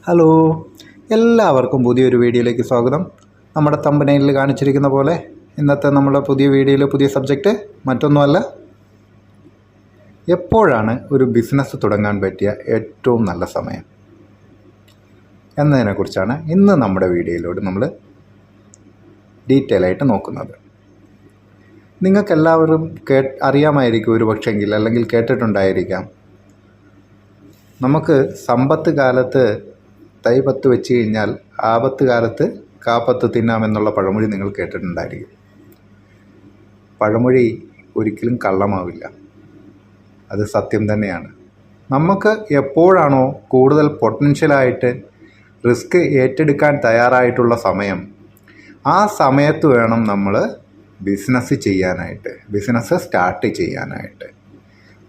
Hello, എല്ലാവർക്കും പുതിയൊരു വീഡിയോയിലേക്ക് സ്വാഗതം. നമ്മുടെ തമ്പനയിൽ കാണിച്ചിരിക്കുന്ന പോലെ ഇന്നത്തെ നമ്മുടെ പുതിയ വീഡിയോയിൽ പുതിയ സബ്ജക്റ്റ് മറ്റൊന്നുമല്ല, എപ്പോഴാണ് ഒരു ബിസിനസ് തുടങ്ങാൻ പറ്റിയ ഏറ്റവും നല്ല സമയം എന്നതിനെക്കുറിച്ചാണ് ഇന്ന് നമ്മുടെ വീഡിയോയിലൂടെ നമ്മൾ ഡീറ്റെയിൽ ആയിട്ട് നോക്കുന്നത്. നിങ്ങൾക്കെല്ലാവരും അറിയാമായിരിക്കും ഒരു പക്ഷെങ്കിൽ, അല്ലെങ്കിൽ കേട്ടിട്ടുണ്ടായിരിക്കാം, നമുക്ക് സമ്പത്ത് കാലത്ത് തൈപത്ത് വെച്ച് കഴിഞ്ഞാൽ ആപത്ത് കാലത്ത് കാപ്പത്ത് തിന്നാമെന്നുള്ള പഴമൊഴി നിങ്ങൾ കേട്ടിട്ടുണ്ടായിരിക്കും. പഴമൊഴി ഒരിക്കലും കള്ളമാവില്ല, അത് സത്യം തന്നെയാണ്. നമുക്ക് എപ്പോഴാണോ കൂടുതൽ പൊട്ടൻഷ്യലായിട്ട് റിസ്ക് ഏറ്റെടുക്കാൻ തയ്യാറായിട്ടുള്ള സമയം, ആ സമയത്ത് വേണം നമ്മൾ ബിസിനസ് സ്റ്റാർട്ട് ചെയ്യാനായിട്ട്.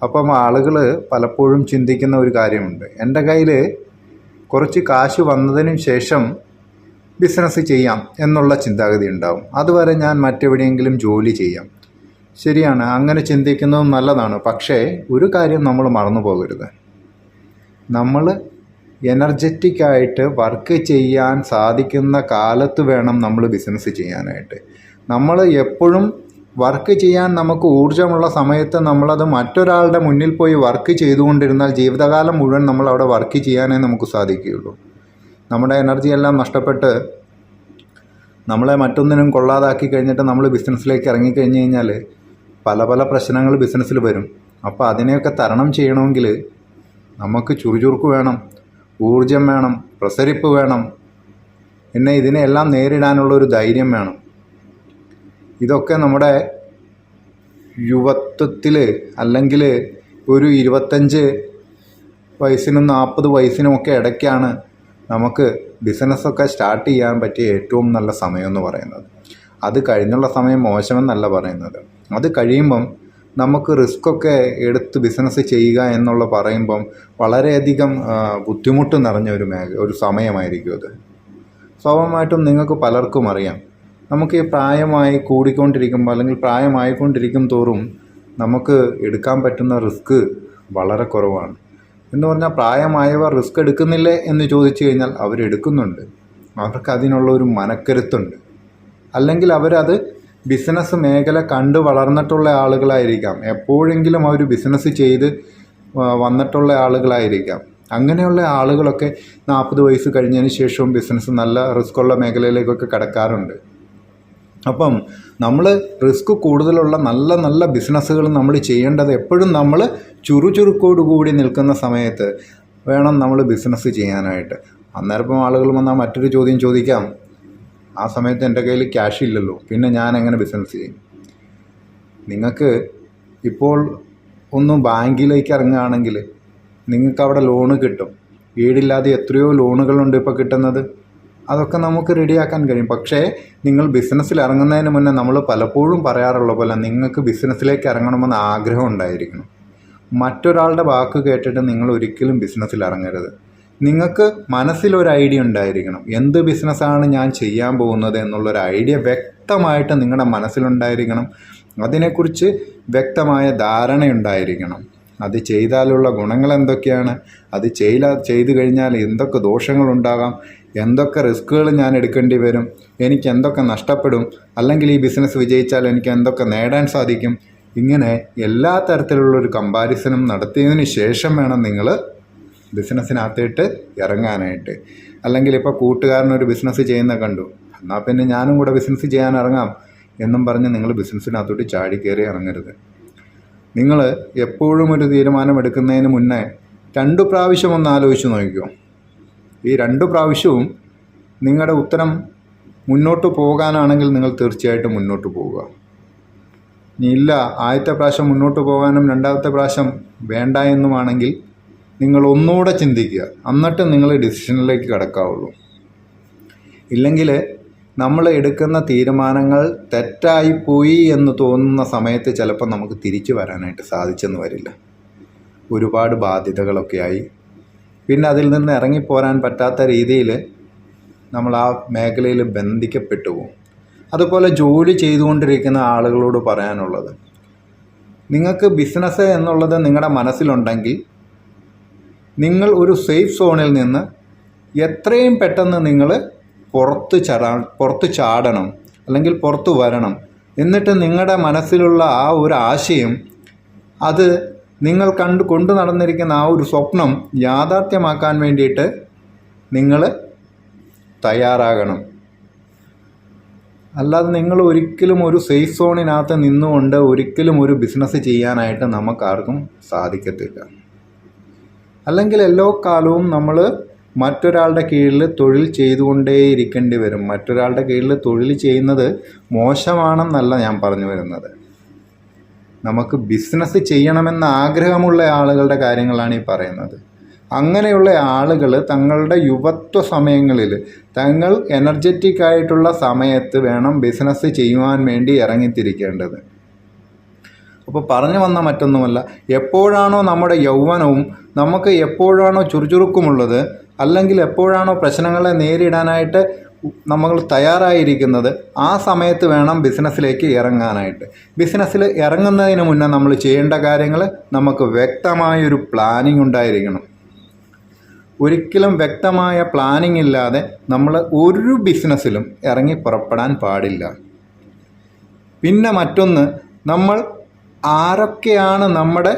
അപ്പം ആളുകൾ പലപ്പോഴും ചിന്തിക്കുന്ന ഒരു കാര്യമുണ്ട്, എൻ്റെ കയ്യിൽ കുറച്ച് കാശ് വന്നതിന് ശേഷം ബിസിനസ് ചെയ്യാം എന്നുള്ള ചിന്താഗതി ഉണ്ടാവും. അതുവരെ ഞാൻ മറ്റെവിടെയെങ്കിലും ജോലി ചെയ്യാം. ശരിയാണ്, അങ്ങനെ ചിന്തിക്കുന്നതും നല്ലതാണ്. പക്ഷേ ഒരു കാര്യം നമ്മൾ മറന്നു പോകരുത്, നമ്മൾ എനർജറ്റിക്കായിട്ട് വർക്ക് ചെയ്യാൻ സാധിക്കുന്ന കാലത്ത് വേണം നമ്മൾ ബിസിനസ് ചെയ്യാനായിട്ട്. നമ്മൾ എപ്പോഴും വർക്ക് ചെയ്യാൻ നമുക്ക് ഊർജ്ജമുള്ള സമയത്ത് നമ്മളത് മറ്റൊരാളുടെ മുന്നിൽ പോയി വർക്ക് ചെയ്തുകൊണ്ടിരുന്നാൽ ജീവിതകാലം മുഴുവൻ നമ്മൾ അവിടെ വർക്ക് ചെയ്യാനേ നമുക്ക് സാധിക്കുകയുള്ളൂ. നമ്മുടെ എനർജി എല്ലാം നഷ്ടപ്പെട്ട് നമ്മളെ മറ്റൊന്നിനും കൊള്ളാതാക്കി കഴിഞ്ഞിട്ട് നമ്മൾ ബിസിനസ്സിലേക്ക് ഇറങ്ങിക്കഴിഞ്ഞ് കഴിഞ്ഞാൽ പല പല പ്രശ്നങ്ങൾ ബിസിനസ്സിൽ വരും. അപ്പോൾ അതിനെയൊക്കെ തരണം ചെയ്യണമെങ്കിൽ നമുക്ക് ചുറുചുറുക്ക് വേണം, ഊർജം വേണം, പ്രസരിപ്പ് വേണം, പിന്നെ ഇതിനെല്ലാം നേരിടാനുള്ളൊരു ധൈര്യം വേണം. ഇതൊക്കെ നമ്മുടെ യുവത്വത്തിൽ, അല്ലെങ്കിൽ ഒരു 25 വയസ്സിനും 40 വയസ്സിനുമൊക്കെ ഇടയ്ക്കാണ് നമുക്ക് ബിസിനസ്സൊക്കെ സ്റ്റാർട്ട് ചെയ്യാൻ പറ്റിയ ഏറ്റവും നല്ല സമയമെന്ന് പറയുന്നത്. അത് കഴിഞ്ഞുള്ള സമയം മോശമെന്നല്ല പറയുന്നത്. അത് കഴിയുമ്പം നമുക്ക് റിസ്ക്കൊക്കെ എടുത്ത് ബിസിനസ് ചെയ്യുക എന്നുള്ള പറയുമ്പം വളരെയധികം ബുദ്ധിമുട്ട് നിറഞ്ഞ ഒരു സമയമായിരിക്കും അത്. സ്വാഭാവികമായിട്ടും നിങ്ങൾക്ക് പലർക്കും അറിയാം, നമുക്ക് ഈ പ്രായമായി കൂടിക്കൊണ്ടിരിക്കുമ്പോൾ, അല്ലെങ്കിൽ പ്രായമായിക്കൊണ്ടിരിക്കും തോറും നമുക്ക് എടുക്കാൻ പറ്റുന്ന റിസ്ക് വളരെ കുറവാണ്. എന്ന് പറഞ്ഞാൽ പ്രായമായവർ റിസ്ക് എടുക്കുന്നില്ലേ എന്ന് ചോദിച്ചു കഴിഞ്ഞാൽ അവരെടുക്കുന്നുണ്ട്. അവർക്ക് അതിനുള്ള ഒരു മനക്കരുത്തുണ്ട്. അല്ലെങ്കിൽ അവരത് ബിസിനസ് മേഖല കണ്ടു വളർന്നിട്ടുള്ള ആളുകളായിരിക്കാം, എപ്പോഴെങ്കിലും അവർ ബിസിനസ് ചെയ്ത് വന്നിട്ടുള്ള ആളുകളായിരിക്കാം. അങ്ങനെയുള്ള ആളുകളൊക്കെ 40 വയസ്സ് കഴിഞ്ഞതിന് ശേഷവും ബിസിനസ് നല്ല റിസ്ക്കുള്ള മേഖലയിലേക്കൊക്കെ കടക്കാറുണ്ട്. അപ്പം നമ്മൾ റിസ്ക് കൂടുതലുള്ള നല്ല നല്ല ബിസിനസ്സുകൾ നമ്മൾ ചെയ്യേണ്ടത് എപ്പോഴും നമ്മൾ ചുറുചുറുക്കോടുകൂടി നിൽക്കുന്ന സമയത്ത് വേണം നമ്മൾ ബിസിനസ് ചെയ്യാനായിട്ട്. അന്നേരം ആളുകൾ വന്നാൽ മറ്റൊരു ചോദ്യം ചോദിക്കാം, ആ സമയത്ത് എൻ്റെ കയ്യിൽ ക്യാഷ് ഇല്ലല്ലോ, പിന്നെ ഞാൻ എങ്ങനെ ബിസിനസ് ചെയ്യും? നിങ്ങൾക്ക് ഇപ്പോൾ ഒന്ന് ബാങ്കിലേക്ക് ഇറങ്ങുകയാണെങ്കിൽ നിങ്ങൾക്ക് അവിടെ ലോണ് കിട്ടും. വീടില്ലാതെ എത്രയോ ലോണുകളുണ്ട് ഇപ്പോൾ കിട്ടുന്നത്. അതൊക്കെ നമുക്ക് റെഡിയാക്കാൻ കഴിയും. പക്ഷേ നിങ്ങൾ ബിസിനസ്സിൽ ഇറങ്ങുന്നതിന് മുന്നേ നമ്മൾ പലപ്പോഴും പറയാറുള്ള പോലെ നിങ്ങൾക്ക് ബിസിനസ്സിലേക്ക് ഇറങ്ങണമെന്ന് ആഗ്രഹം ഉണ്ടായിരിക്കണം. മറ്റൊരാളുടെ വാക്ക് കേട്ടിട്ട് നിങ്ങൾ ഒരിക്കലും ബിസിനസ്സിൽ ഇറങ്ങരുത്. നിങ്ങൾക്ക് മനസ്സിലൊരു ഐഡിയ ഉണ്ടായിരിക്കണം, എന്ത് ബിസിനസ്സാണ് ഞാൻ ചെയ്യാൻ പോകുന്നത് എന്നുള്ളൊരു ഐഡിയ വ്യക്തമായിട്ട് നിങ്ങളുടെ മനസ്സിലുണ്ടായിരിക്കണം. അതിനെക്കുറിച്ച് വ്യക്തമായ ധാരണയുണ്ടായിരിക്കണം. അത് ചെയ്താലുള്ള ഗുണങ്ങൾ എന്തൊക്കെയാണ്, അത് ചെയ്തു കഴിഞ്ഞാൽ എന്തൊക്കെ ദോഷങ്ങളുണ്ടാകാം, എന്തൊക്കെ റിസ്ക്കുകൾ ഞാൻ എടുക്കേണ്ടി വരും, എനിക്ക് എന്തൊക്കെ നഷ്ടപ്പെടും, അല്ലെങ്കിൽ ഈ ബിസിനസ് വിജയിച്ചാൽ എനിക്ക് എന്തൊക്കെ നേടാൻ സാധിക്കും. ഇങ്ങനെ എല്ലാ തരത്തിലുള്ളൊരു കമ്പാരിസണും നടത്തിയതിന് ശേഷം വേണം നിങ്ങൾ ബിസിനസ്സിനകത്തേട്ട് ഇറങ്ങാനായിട്ട്. അല്ലെങ്കിൽ ഇപ്പോൾ കൂട്ടുകാരനൊരു ബിസിനസ് ചെയ്യുന്ന കണ്ടു, എന്നാൽ പിന്നെ ഞാനും കൂടെ ബിസിനസ് ചെയ്യാൻ ഇറങ്ങാം എന്നും പറഞ്ഞ് നിങ്ങൾ ബിസിനസ്സിനകത്തോട്ട് ചാടി കയറി ഇറങ്ങരുത്. നിങ്ങൾ എപ്പോഴും ഒരു തീരുമാനം എടുക്കുന്നതിന് മുന്നേ 2 പ്രാവശ്യം ഒന്ന് ആലോചിച്ച് നോക്കിക്കോ. ഈ 2 പ്രാവശ്യവും നിങ്ങളുടെ ഉത്തരം മുന്നോട്ട് പോകാനാണെങ്കിൽ നിങ്ങൾ തീർച്ചയായിട്ടും മുന്നോട്ട് പോവുക. ഇനി ഇല്ല, ആദ്യത്തെ പ്രാവശ്യം മുന്നോട്ട് പോകാനും 2ാമത്തെ പ്രാവശ്യം വേണ്ട എന്നുമാണെങ്കിൽ നിങ്ങൾ ഒന്നുകൂടെ ചിന്തിക്കുക, എന്നിട്ട് നിങ്ങൾ ഡിസിഷനിലേക്ക് കടക്കാവുള്ളൂ. ഇല്ലെങ്കിൽ നമ്മൾ എടുക്കുന്ന തീരുമാനങ്ങൾ തെറ്റായിപ്പോയി എന്ന് തോന്നുന്ന സമയത്ത് ചിലപ്പോൾ നമുക്ക് തിരിച്ചു വരാനായിട്ട് സാധിച്ചെന്ന് വരില്ല. ഒരുപാട് ബാധ്യതകളൊക്കെ ആയി, പിന്നെ അതിൽ നിന്ന് ഇറങ്ങിപ്പോരാൻ പറ്റാത്ത രീതിയിൽ നമ്മൾ ആ മേഖലയിൽ ബന്ധിക്കപ്പെട്ടു പോകും. അതുപോലെ ജോലി ചെയ്തുകൊണ്ടിരിക്കുന്ന ആളുകളോട് പറയാനുള്ളത്, നിങ്ങൾക്ക് ബിസിനസ് എന്നുള്ളത് നിങ്ങളുടെ മനസ്സിലുണ്ടെങ്കിൽ നിങ്ങൾ ഒരു സേഫ് സോണിൽ നിന്ന് എത്രയും പെട്ടെന്ന് നിങ്ങൾ പുറത്ത് ചാടണം, അല്ലെങ്കിൽ പുറത്ത് വരണം. എന്നിട്ട് നിങ്ങളുടെ മനസ്സിലുള്ള ആ ഒരു ആശയം, അത് നിങ്ങൾ കൊണ്ടു നടന്നിരിക്കുന്ന ആ ഒരു സ്വപ്നം യാഥാർത്ഥ്യമാക്കാൻ വേണ്ടിയിട്ട് നിങ്ങൾ തയ്യാറാകണം. അല്ലാതെ നിങ്ങൾ ഒരിക്കലും ഒരു സേഫ് സോണിനകത്ത് നിന്നുകൊണ്ട് ഒരിക്കലും ഒരു ബിസിനസ് ചെയ്യാനായിട്ട് നമുക്കാർക്കും സാധിക്കത്തില്ല. അല്ലെങ്കിൽ എല്ലാ കാലവും നമ്മൾ മറ്റൊരാളുടെ കീഴിൽ തൊഴിൽ ചെയ്തുകൊണ്ടേയിരിക്കേണ്ടി വരും. മറ്റൊരാളുടെ കീഴിൽ തൊഴിൽ ചെയ്യുന്നത് മോശമാണെന്നല്ല ഞാൻ പറഞ്ഞു വരുന്നത്. നമുക്ക് ബിസിനസ് ചെയ്യണമെന്ന ആഗ്രഹമുള്ള ആളുകളുടെ കാര്യങ്ങളാണ് ഈ പറയുന്നത്. അങ്ങനെയുള്ള ആളുകൾ തങ്ങളുടെ യുവത്വ സമയങ്ങളിൽ, തങ്ങൾ എനർജറ്റിക് ആയിട്ടുള്ള സമയത്ത് വേണം ബിസിനസ് ചെയ്യുവാൻ വേണ്ടി ഇറങ്ങിത്തിരിക്കേണ്ടത്. അപ്പോൾ പറഞ്ഞു വന്ന മറ്റൊന്നുമല്ല, എപ്പോഴാണോ നമ്മുടെ യൗവനവും നമുക്ക് എപ്പോഴാണോ ചുറുചുറുക്കുമുള്ളത്, അല്ലെങ്കിൽ എപ്പോഴാണോ പ്രശ്നങ്ങളെ നേരിടാനായിട്ട് നമ്മൾ തയ്യാറായിരിക്കുന്നത്, ആ സമയത്ത് വേണം ബിസിനസ്സിലേക്ക് ഇറങ്ങാനായിട്ട്. ബിസിനസ്സിൽ ഇറങ്ങുന്നതിന് മുന്നേ നമ്മൾ ചെയ്യേണ്ട കാര്യങ്ങൾ, നമുക്ക് വ്യക്തമായൊരു പ്ലാനിങ് ഉണ്ടായിരിക്കണം. ഒരിക്കലും വ്യക്തമായ പ്ലാനിങ് ഇല്ലാതെ നമ്മൾ ഒരു ബിസിനസ്സിലും ഇറങ്ങി പുറപ്പെടാൻ പാടില്ല. പിന്നെ മറ്റൊന്ന്, നമ്മൾ ആരൊക്കെയാണ് നമ്മുടെ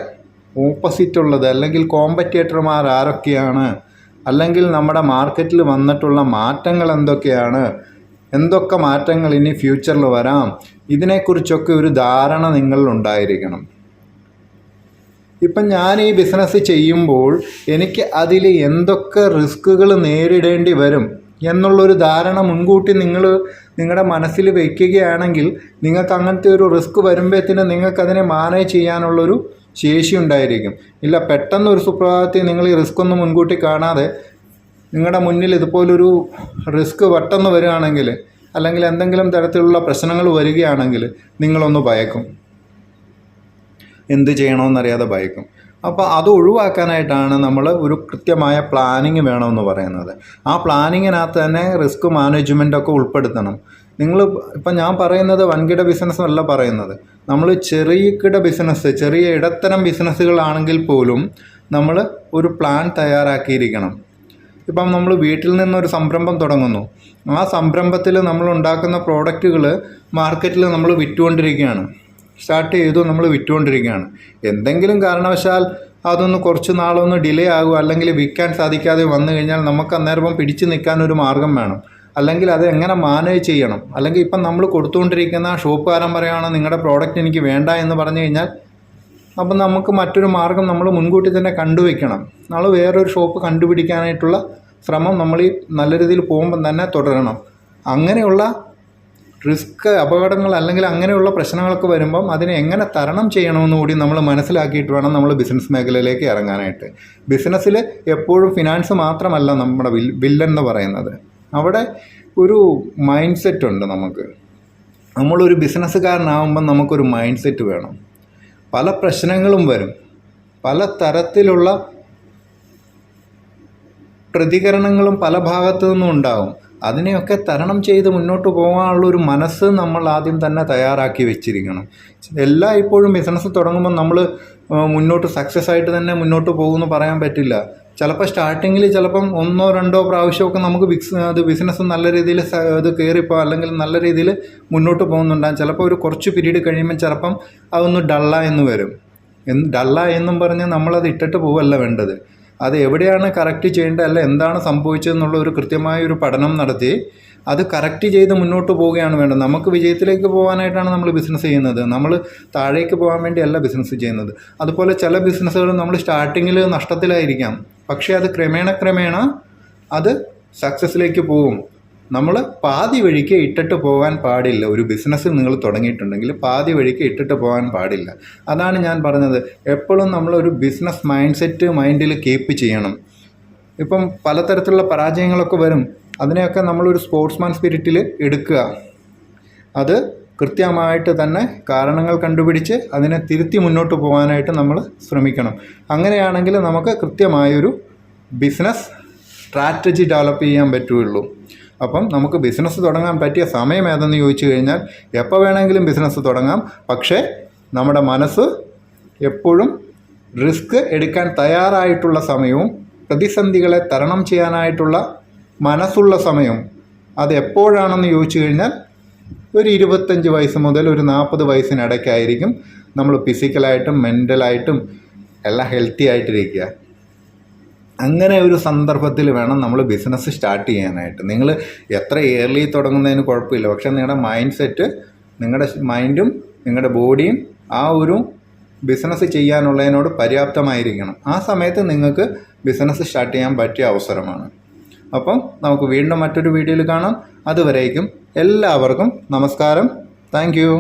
ഓപ്പോസിറ്റുള്ളത്, അല്ലെങ്കിൽ കോമ്പറ്റേറ്റർമാർ ആരൊക്കെയാണ്, അല്ലെങ്കിൽ നമ്മുടെ മാർക്കറ്റിൽ വന്നിട്ടുള്ള മാറ്റങ്ങൾ എന്തൊക്കെയാണ്, എന്തൊക്കെ മാറ്റങ്ങൾ ഇനി ഫ്യൂച്ചറിൽ വരാം, ഇതിനെക്കുറിച്ചൊക്കെ ഒരു ധാരണ നിങ്ങളിൽ ഉണ്ടായിരിക്കണം. ഇപ്പം ഞാൻ ഈ ബിസിനസ് ചെയ്യുമ്പോൾ എനിക്ക് അതിൽ എന്തൊക്കെ റിസ്കുകൾ നേരിടേണ്ടി വരും എന്നുള്ളൊരു ധാരണ മുൻകൂട്ടി നിങ്ങളുടെ മനസ്സിൽ വയ്ക്കുകയാണെങ്കിൽ, നിങ്ങൾക്ക് അങ്ങനത്തെ ഒരു റിസ്ക് വരുമ്പോഴത്തേന് നിങ്ങൾക്കതിനെ മാനേജ് ചെയ്യാനുള്ളൊരു ശേഷി ഉണ്ടായിരിക്കും. ഇല്ല, പെട്ടെന്ന് ഒരു സുപ്രഭാതത്തിൽ നിങ്ങൾ ഈ റിസ്ക് ഒന്നും മുൻകൂട്ടി കാണാതെ നിങ്ങളുടെ മുന്നിൽ ഇതുപോലൊരു റിസ്ക് പെട്ടെന്ന് വരികയാണെങ്കിൽ, അല്ലെങ്കിൽ എന്തെങ്കിലും തരത്തിലുള്ള പ്രശ്നങ്ങൾ വരികയാണെങ്കിൽ നിങ്ങളൊന്ന് ഭയക്കും, എന്ത് ചെയ്യണമെന്നറിയാതെ ഭയക്കും. അപ്പോൾ അത് ഒഴിവാക്കാനായിട്ടാണ് നമ്മൾ ഒരു കൃത്യമായ പ്ലാനിങ് വേണമെന്ന് പറയുന്നത്. ആ പ്ലാനിങ്ങിനകത്ത് തന്നെ റിസ്ക് മാനേജ്മെൻറ്റൊക്കെ ഉൾപ്പെടുത്തണം. ഇപ്പം ഞാൻ പറയുന്നത് വൻകിട ബിസിനസ് അല്ല പറയുന്നത്. നമ്മൾ ചെറിയ ബിസിനസ്, ചെറിയ ഇടത്തരം ബിസിനസ്സുകളാണെങ്കിൽ പോലും നമ്മൾ ഒരു പ്ലാൻ തയ്യാറാക്കിയിരിക്കണം. ഇപ്പം നമ്മൾ വീട്ടിൽ നിന്നൊരു സംരംഭം തുടങ്ങുന്നു. ആ സംരംഭത്തിൽ നമ്മൾ ഉണ്ടാക്കുന്ന പ്രോഡക്റ്റുകൾ മാർക്കറ്റിൽ നമ്മൾ വിറ്റുകൊണ്ടിരിക്കുകയാണ്. സ്റ്റാർട്ട് ചെയ്തു, നമ്മൾ വിറ്റുകൊണ്ടിരിക്കുകയാണ്. എന്തെങ്കിലും കാരണവശാൽ അതൊന്ന് കുറച്ച് നാളൊന്ന് ഡിലേ ആകുക, അല്ലെങ്കിൽ വിൽക്കാൻ സാധിക്കാതെ വന്നു കഴിഞ്ഞാൽ നമുക്ക് അന്നേരം പിടിച്ചു നിൽക്കാനൊരു മാർഗം വേണം. അല്ലെങ്കിൽ അത് എങ്ങനെ മാനേജ് ചെയ്യണം. അല്ലെങ്കിൽ ഇപ്പം നമ്മൾ കൊടുത്തുകൊണ്ടിരിക്കുന്ന ഷോപ്പുകാരൻ പറയുകയാണ് നിങ്ങളുടെ പ്രോഡക്റ്റ് എനിക്ക് വേണ്ട എന്ന് പറഞ്ഞു കഴിഞ്ഞാൽ, അപ്പം നമുക്ക് മറ്റൊരു മാർഗം നമ്മൾ മുൻകൂട്ടി തന്നെ കണ്ടുവയ്ക്കണം. നമ്മൾ വേറൊരു ഷോപ്പ് കണ്ടുപിടിക്കാനായിട്ടുള്ള ശ്രമം നമ്മൾ ഈ നല്ല രീതിയിൽ പോകുമ്പം തന്നെ തുടരണം. അങ്ങനെയുള്ള റിസ്ക്, അപകടങ്ങൾ അല്ലെങ്കിൽ അങ്ങനെയുള്ള പ്രശ്നങ്ങളൊക്കെ വരുമ്പം അതിനെ എങ്ങനെ തരണം ചെയ്യണമെന്ന് കൂടി നമ്മൾ മനസ്സിലാക്കിയിട്ട് വേണം നമ്മൾ ബിസിനസ് മേഖലയിലേക്ക് ഇറങ്ങാനായിട്ട്. ബിസിനസ്സിൽ എപ്പോഴും ഫിനാൻസ് മാത്രമല്ല നമ്മുടെ വില്ലൻ എന്ന് പറയുന്നത്. അവിടെ ഒരു മൈൻഡ് സെറ്റ് ഉണ്ട്. നമ്മളൊരു ബിസിനസ്സുകാരനാകുമ്പം നമുക്കൊരു മൈൻഡ് സെറ്റ് വേണം. പല പ്രശ്നങ്ങളും വരും, പല തരത്തിലുള്ള പ്രതികരണങ്ങളും പല ഭാഗത്തു നിന്നും ഉണ്ടാകും. അതിനെയൊക്കെ തരണം ചെയ്ത് മുന്നോട്ട് പോകാനുള്ളൊരു മനസ്സ് നമ്മൾ ആദ്യം തന്നെ തയ്യാറാക്കി വെച്ചിരിക്കണം. ഇപ്പോഴും ബിസിനസ് തുടങ്ങുമ്പോൾ നമ്മൾ മുന്നോട്ട് സക്സസ് ആയിട്ട് തന്നെ മുന്നോട്ട് പോകുമെന്ന് പറയാൻ പറ്റില്ല. ചിലപ്പോൾ സ്റ്റാർട്ടിങ്ങിൽ ചിലപ്പം 1 or 2 പ്രാവശ്യമൊക്കെ നമുക്ക് ബിസിനസ് നല്ല രീതിയിൽ കയറിപ്പോൾ അല്ലെങ്കിൽ നല്ല രീതിയിൽ മുന്നോട്ട് പോകുന്നുണ്ടാകും. ചിലപ്പോൾ ഒരു കുറച്ച് പീരീഡ് കഴിയുമ്പോൾ ചിലപ്പം അതൊന്ന് ഡള്ളായെന്ന് വരും. ഡള്ളായെന്നും പറഞ്ഞ് നമ്മളത് ഇട്ടിട്ട് പോവല്ല വേണ്ടത്. അത് എവിടെയാണ് കറക്റ്റ് ചെയ്യേണ്ടത്, അല്ല എന്താണ് സംഭവിച്ചതെന്നുള്ള ഒരു കൃത്യമായൊരു പഠനം നടത്തി അത് കറക്റ്റ് ചെയ്ത് മുന്നോട്ട് പോവുകയാണ് വേണ്ടത്. നമുക്ക് വിജയത്തിലേക്ക് പോകാനായിട്ടാണ് നമ്മൾ ബിസിനസ് ചെയ്യുന്നത്. നമ്മൾ താഴേക്ക് പോകാൻ വേണ്ടിയല്ല ബിസിനസ് ചെയ്യുന്നത്. അതുപോലെ ചില ബിസിനസ്സുകൾ നമ്മൾ സ്റ്റാർട്ടിങ്ങിൽ നഷ്ടത്തിലായിരിക്കാം, പക്ഷേ അത് ക്രമേണ അത് സക്സസ്സിലേക്ക് പോകും. നമ്മൾ പാതി വഴിക്ക് ഇട്ടിട്ട് പോകാൻ പാടില്ല. ഒരു ബിസിനസ് നിങ്ങൾ തുടങ്ങിയിട്ടുണ്ടെങ്കിൽ പാതി വഴിക്ക് ഇട്ടിട്ട് പോകാൻ പാടില്ല. അതാണ് ഞാൻ പറഞ്ഞത്. എപ്പോഴും നമ്മളൊരു ബിസിനസ് മൈൻഡ് സെറ്റ് മൈൻഡിൽ കീപ്പ് ചെയ്യണം. ഇപ്പം പലതരത്തിലുള്ള പരാജയങ്ങളൊക്കെ വരും. അതിനെയൊക്കെ നമ്മളൊരു സ്പോർട്സ്മാൻ സ്പിരിറ്റിൽ എടുക്കുക. അത് കൃത്യമായിട്ട് തന്നെ കാരണങ്ങൾ കണ്ടുപിടിച്ച് അതിനെ തിരുത്തി മുന്നോട്ട് പോകാനായിട്ട് നമ്മൾ ശ്രമിക്കണം. അങ്ങനെയാണെങ്കിൽ നമുക്ക് കൃത്യമായൊരു ബിസിനസ് സ്ട്രാറ്റജി ഡെവലപ്പ് ചെയ്യാൻ പറ്റുകയുള്ളൂ. അപ്പം നമുക്ക് ബിസിനസ് തുടങ്ങാൻ പറ്റിയ സമയം ഏതെന്ന് ചോദിച്ചു കഴിഞ്ഞാൽ എപ്പോൾ വേണമെങ്കിലും ബിസിനസ് തുടങ്ങാം. പക്ഷേ നമ്മുടെ മനസ്സ് എപ്പോഴും റിസ്ക് എടുക്കാൻ തയ്യാറായിട്ടുള്ള സമയവും പ്രതിസന്ധികളെ തരണം ചെയ്യാനായിട്ടുള്ള മനസ്സുള്ള സമയം അത് എപ്പോഴാണെന്ന് ചോദിച്ചു കഴിഞ്ഞാൽ ഒരു 25 വയസ്സ് മുതൽ ഒരു 40 വയസ്സിനിടയ്ക്കായിരിക്കും നമ്മൾ ഫിസിക്കലായിട്ടും മെൻ്റലായിട്ടും എല്ലാം ഹെൽത്തി ആയിട്ടിരിക്കുക. അങ്ങനെ ഒരു സന്ദർഭത്തിൽ വേണം നമ്മൾ ബിസിനസ് സ്റ്റാർട്ട് ചെയ്യാനായിട്ട്. നിങ്ങൾ എത്ര ഇയർലി തുടങ്ങുന്നതിന് കുഴപ്പമില്ല, പക്ഷേ നിങ്ങളുടെ മൈൻഡ് സെറ്റ്, നിങ്ങളുടെ മൈൻഡും നിങ്ങളുടെ ബോഡിയും ആ ഒരു ബിസിനസ് ചെയ്യാനുള്ളതിനോട് പര്യാപ്തമായിരിക്കണം. ആ സമയത്ത് നിങ്ങൾക്ക് ബിസിനസ് സ്റ്റാർട്ട് ചെയ്യാൻ പറ്റിയ അവസരമാണ്. അപ്പം നമുക്ക് വീണ്ടും മറ്റൊരു വീഡിയോയിൽ കാണാം. അതുവരേക്കും എല്ലാവർക്കും നമസ്കാരം. Thank you.